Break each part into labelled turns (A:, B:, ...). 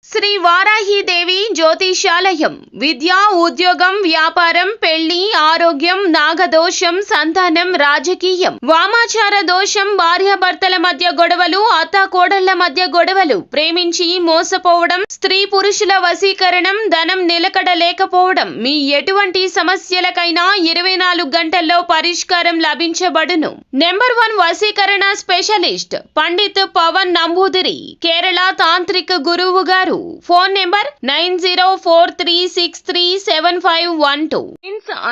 A: శ్రీ వారాహీదేవి జ్యోతిషాలయం విద్య, ఉద్యోగం, వ్యాపారం, పెళ్లి, ఆరోగ్యం, నాగదోషం, సంతానం, రాజకీయం, వామాచార దోషం, భార్యాభర్తల మధ్య గొడవలు, అత్తాకోడళ్ల మధ్య గొడవలు, ప్రేమించి మోసపోవడం, స్త్రీ పురుషుల వశీకరణం, ధనం నిలకడ లేకపోవడం, మీ ఎటువంటి సమస్యలకైనా 24 గంటల్లో పరిష్కారం లభించబడును. నెంబర్ 1 వశీకరణ స్పెషలిస్ట్ పండిత్ పవన్ నంబూదిరి, కేరళ తాంత్రిక గురువు గారు. Phone number 9043637512.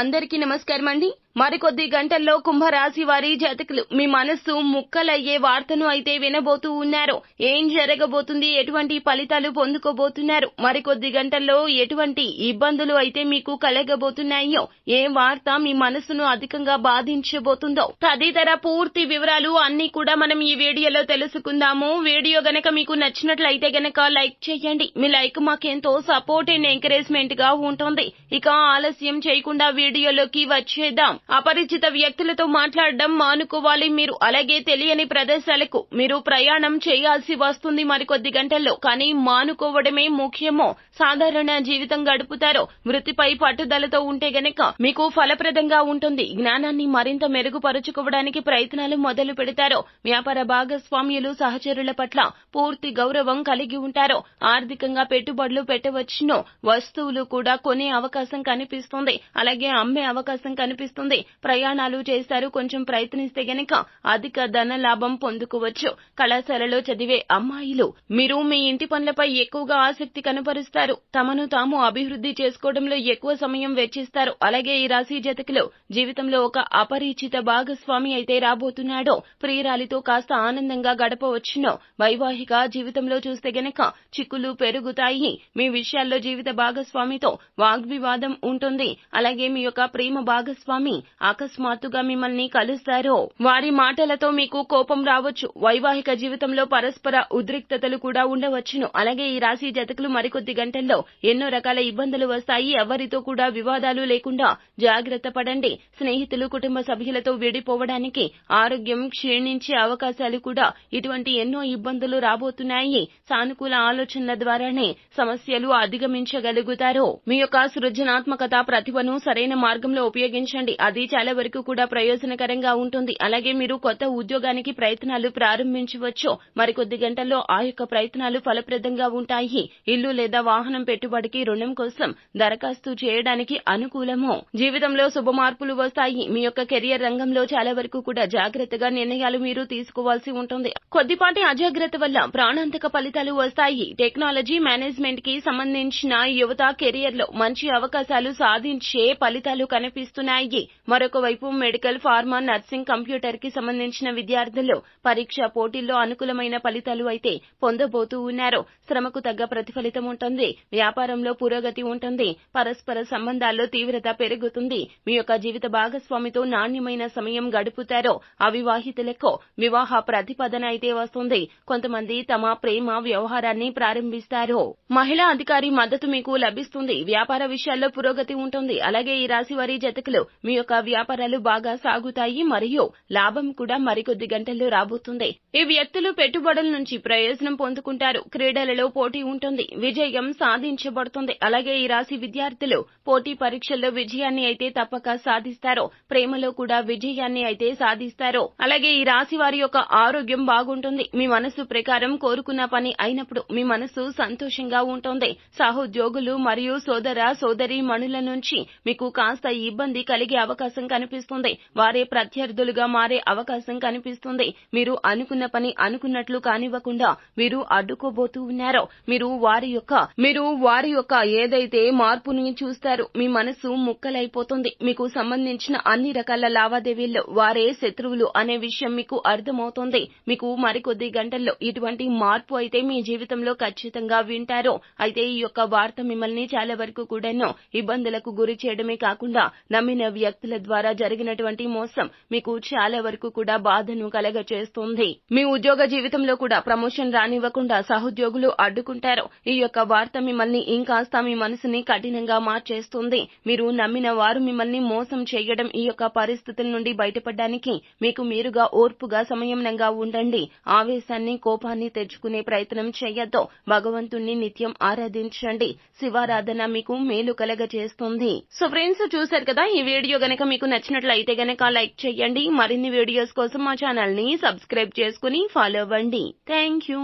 A: అందరికీ నమస్కారం అండి. మరికొద్ది గంటల్లో కుంభరాశి వారి జాతకులు మీ మనస్సు ముక్కలయ్యే వార్తను అయితే వినబోతూ ఉన్నారు. ఏం జరగబోతుంది, ఎటువంటి ఫలితాలు పొందుకోబోతున్నారు, మరికొద్ది గంటల్లో ఎటువంటి ఇబ్బందులు అయితే మీకు కలగబోతున్నాయో, ఏ వార్త మీ మనస్సును అధికంగా బాధించబోతుందో తదితర పూర్తి వివరాలు అన్ని కూడా మనం ఈ వీడియోలో తెలుసుకుందాము. వీడియో గనక మీకు నచ్చినట్లయితే గనక లైక్ చేయండి. మీ లైక్ మాకెంతో సపోర్ట్ అండ్ ఎంకరేజ్మెంట్ గా ఉంటుంది. ఇక ఆలస్యం చేయకుండా వీడియోలోకి వచ్చేద్దాం. అపరిచిత వ్యక్తులతో మాట్లాడడం మానుకోవాలి మీరు. అలాగే తెలియని ప్రదేశాలకు మీరు ప్రయాణం చేయాల్సి వస్తుంది మరికొద్ది గంటల్లో. కానీ మానుకోవడమే ముఖ్యమో. సాధారణ జీవితం గడుపుతారో, వృత్తిపై పట్టుదలతో ఉంటే గనక మీకు ఫలప్రదంగా ఉంటుంది. జ్ఞానాన్ని మరింత మెరుగుపరుచుకోవడానికి ప్రయత్నాలు మొదలు పెడతారో, వ్యాపార భాగస్వామ్యులు, సహచరుల పట్ల పూర్తి గౌరవం కలిగి ఉంటారో, ఆర్థికంగా పెట్టుబడులు పెట్టవచ్చునో, వస్తువులు కూడా కొనే అవకాశం కనిపిస్తుంది. అలాగే అమ్మే అవకాశం కనిపిస్తుంది. ప్రయాణాలు చేస్తారు. కొంచెం ప్రయత్నిస్తే గనక అధిక ధన లాభం పొందుకోవచ్చు. కళాశాలలో చదివే అమ్మాయిలు మీరు మీ ఇంటి పనులపై ఎక్కువగా ఆసక్తి కనపరుస్తారు. తమను తాము అభివృద్ధి చేసుకోవడంలో ఎక్కువ సమయం వెచ్చిస్తారు. అలాగే ఈ రాశి జాతకులు జీవితంలో ఒక అపరిచిత భాగస్వామి అయితే రాబోతున్నాడో, ప్రియురాలితో కాస్త ఆనందంగా గడపవచ్చునో. వైవాహిక జీవితంలో చూస్తే గనక చిక్కులు పెరుగుతాయి. మీ విషయాల్లో జీవిత భాగస్వామితో వాగ్వివాదం ఉంటుంది. అలాగే మీ యొక్క ప్రేమ భాగస్వామి అకస్మాత్తుగా మిమ్మల్ని కలుస్తారో, వారి మాటలతో మీకు కోపం రావచ్చు. వైవాహిక జీవితంలో పరస్పర ఉద్రిక్తతలు కూడా ఉండవచ్చును. అలాగే ఈ రాశి జాతకులు మరికొద్ది గంటల్లో ఎన్నో రకాల ఇబ్బందులు వస్తాయి. ఎవరితో కూడా వివాదాలు లేకుండా జాగ్రత్త పడండి. స్నేహితులు, కుటుంబ సభ్యులతో విడిపోవడానికి, ఆరోగ్యం క్షీణించే అవకాశాలు కూడా. ఇటువంటి ఎన్నో ఇబ్బందులు రాబోతున్నాయి. సానుకూల ఆలోచనల ద్వారానే సమస్యలు అధిగమించగలుగుతారు. మీ యొక్క సృజనాత్మకత, ప్రతిభను సరైన మార్గంలో ఉపయోగించండి. అది చాలా వరకు కూడా ప్రయోజనకరంగా ఉంటుంది. అలాగే మీరు కొత్త ఉద్యోగానికి ప్రయత్నాలు ప్రారంభించవచ్చు. మరికొద్ది గంటల్లో ఆ యొక్క ప్రయత్నాలు ఫలప్రదంగా ఉంటాయి. ఇల్లు లేదా వాహనం పెట్టుబడికి, రుణం కోసం దరఖాస్తు చేయడానికి అనుకూలము. జీవితంలో శుభ మార్పులు వస్తాయి. మీ యొక్క కెరియర్ రంగంలో చాలా వరకు కూడా జాగ్రత్తగా నిర్ణయాలు మీరు తీసుకోవాల్సి ఉంటుంది. కొద్దిపాటి అజాగ్రత్త వల్ల ప్రాణాంతక ఫలితాలు వస్తాయి. టెక్నాలజీ, మేనేజ్మెంట్ కి సంబంధించిన యువత కెరియర్ లో మంచి అవకాశాలు సాధించే ఫలితాలు కనిపిస్తున్నాయి. మరొక వైపు మెడికల్, ఫార్మా, నర్సింగ్, కంప్యూటర్ కి సంబంధించిన విద్యార్థులు పరీక్ష పోటీల్లో అనుకూలమైన ఫలితాలు అయితే పొందబోతూ ఉన్నారు. శ్రమకు తగ్గ ప్రతిఫలితం ఉంటుంది. వ్యాపారంలో పురోగతి ఉంటుంది. పరస్పర సంబంధాల్లో తీవ్రత పెరుగుతుంది. మీ యొక్క జీవిత భాగస్వామితో నాణ్యమైన సమయం గడుపుతారో, అవివాహితులకు వివాహ ప్రతిపాదన అయితే వస్తుంది. కొంతమంది తమ ప్రేమ వ్యవహారాన్ని ప్రారంభిస్తారు. మహిళా అధికారి మద్దతు మీకు లభిస్తుంది. వ్యాపార విషయాల్లో పురోగతి ఉంటుంది. అలాగే ఈ రాశి వారి జాతకులు మీ యొక్క వ్యాపారాలు బాగా సాగుతాయి మరియు లాభం కూడా మరికొద్ది గంటల్లో రాబోతుంది. ఈ వ్యక్తులు పెట్టుబడుల నుంచి ప్రయోజనం పొందుకుంటారు. క్రీడలలో పోటీ ఉంటుంది. విజయం సాధించబడుతుంది. అలాగే ఈ రాశి విద్యార్థులు పోటీ పరీక్షల్లో విజయాన్ని అయితే తప్పక సాధిస్తారు. ప్రేమలో కూడా విజయాన్ని అయితే సాధిస్తారు. అలాగే ఈ రాశి వారి యొక్క ఆరోగ్యం బాగుంటుంది. మీ మనసు ప్రకారం కోరుకున్న పని అయినప్పుడు మీ మనసు సంతోషంగా ఉంటుంది. సహోద్యోగులు మరియు సోదర సోదరీ మణుల నుంచి మీకు కాస్త ఇబ్బంది కలిగే అవకాశం కనిపిస్తుంది. వారే ప్రత్యర్థులుగా మారే అవకాశం కనిపిస్తుంది. మీరు అనుకున్న పని అనుకున్నట్లు కానివ్వకుండా వీరు అడ్డుకోబోతూ ఉన్నారు. మీరు వారి యొక్క ఏదైతే మార్పుని చూస్తారు. మీ మనసు ముక్కలైపోతుంది. మీకు సంబంధించిన అన్ని రకాల లావాదేవీల్లో వారే శత్రువులు అనే విషయం మీకు అర్థమవుతుంది. మీకు మరికొద్ది గంటల్లో ఇటువంటి మార్పు అయితే మీ జీవితంలో ఖచ్చితంగా వింటారు. అయితే ఈ యొక్క వార్త మిమ్మల్ని చాలా వరకు కూడాను ఇబ్బందులకు గురి చేయడమే కాకుండా నమ్మిన వ్యక్తుల మాటల ద్వారా జరిగినటువంటి మోసం మీకు చాలా వరకు కూడా బాధను కలగచేస్తుంది. మీ ఉద్యోగ జీవితంలో కూడా ప్రమోషన్ రానివ్వకుండా సహోద్యోగులు అడ్డుకుంటారు. ఈ యొక్క వార్త మిమ్మల్ని ఇంకాస్త మీ మనసుని కఠినంగా మార్చేస్తుంది. మీరు నమ్మిన వారు మిమ్మల్ని మోసం చేయడం, ఈ యొక్క పరిస్థితుల నుండి బయటపడడానికి మీకు మీరుగా ఓర్పుగా సంయమనంగా ఉండండి. ఆవేశాన్ని కోపాన్ని తెచ్చుకునే ప్రయత్నం చేయొద్దు. భగవంతుణ్ణి నిత్యం ఆరాధించండి. శివారాధన మీకు మేలు కలగచేస్తుంది. సో ఫ్రెండ్స్, చూశారు కదా, ఈ వీడియో గనక మీకు నచ్చినట్లయితే గనక లైక్ చేయండి. మరిన్ని వీడియోస్ కోసం మా ఛానల్ ని సబ్స్క్రైబ్ చేసుకుని ఫాలో అవ్వండి. Thank you.